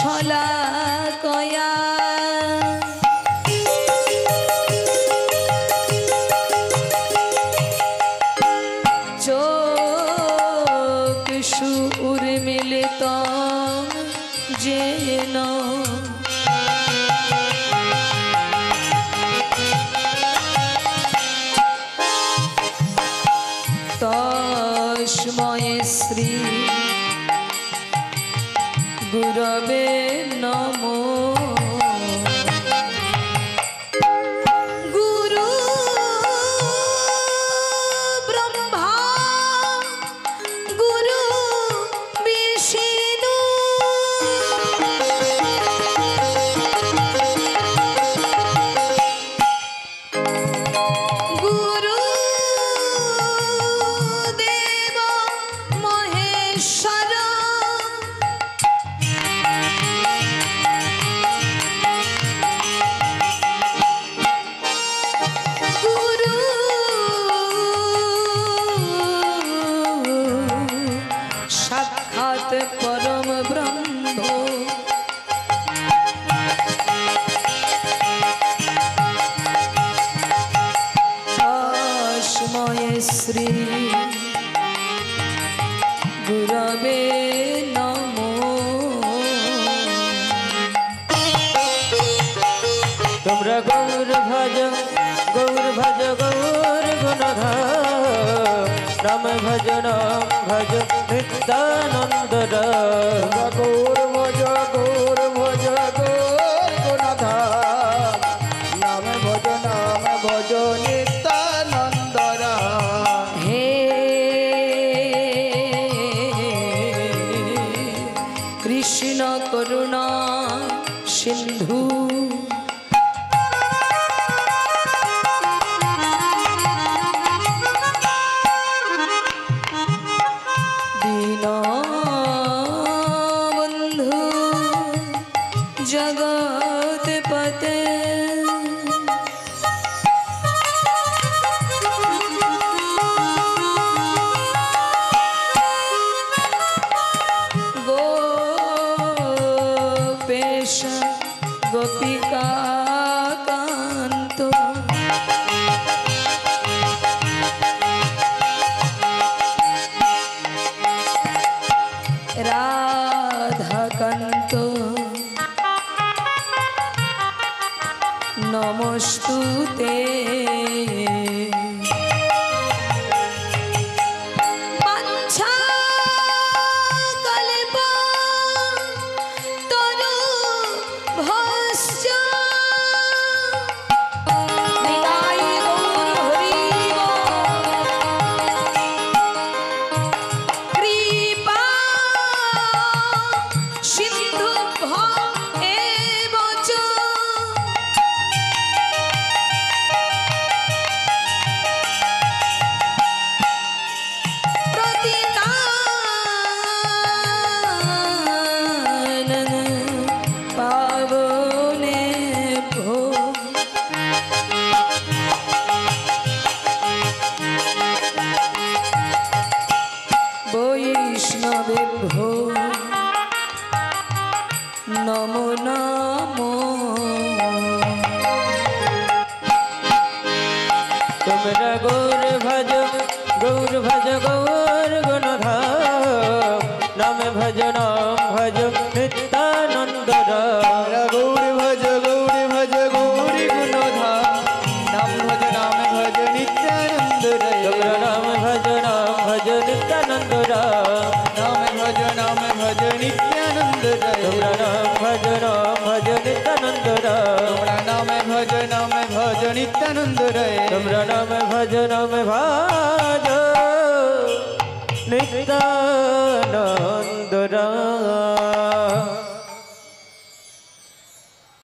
ছলা কয়া চোখ সুর মিলিত যেন তস্মৈ শ্রী গুরবে নমো। গুরু ব্রহ্মা গুরু বিষ্ণু গুরু দেব মহেশ্বর গুরু সাক্ষাৎ পরম ব্রহ্ম। তস্মৈ শ্রী গুরবে নমো। তোমরা গৌর ভজ গৌর ভজ গৌর গুণধাম নাম ভজ নাম ভজ নিত্যানন্দ গৌর ভজ গৌর ভজ গৌর গুণধাম নাম ভজ নিত্যানন্দ রাম। হে কৃষ্ণ করুণা সিন্ধু দীনবন্ধু জগৎপতে গোপেশ গোপিকা কান্ত রাধাকান্ত নমস্তুতে। বাঞ্ছা কল্প তরু ভস্য নিতাই গৌর হরি কৃপা সিন্ধু এব চ প্রতিতানন পাবনে ভো। বৈষ্ণবেভ্যো নমো নমো। তোমরা গৌর ভজ গৌর ভজ গৌর গুণধাম নাম ভজ নাম ভজ নিত্যানন্দ রাম। গৌর ভজ গৌরী গুণধাম নাম ভজ নিত্যানন্দ রে। তোমরা নাম ভজ নিত্যানন্দ রাম। নাম ভজ নিত্যানন্দ রে। তোমরা নাম ভজ নিত্যানন্দ রাম। তোমরা নাম ভজ নিত্যানন্দ রে। তোমরা নাম ভজ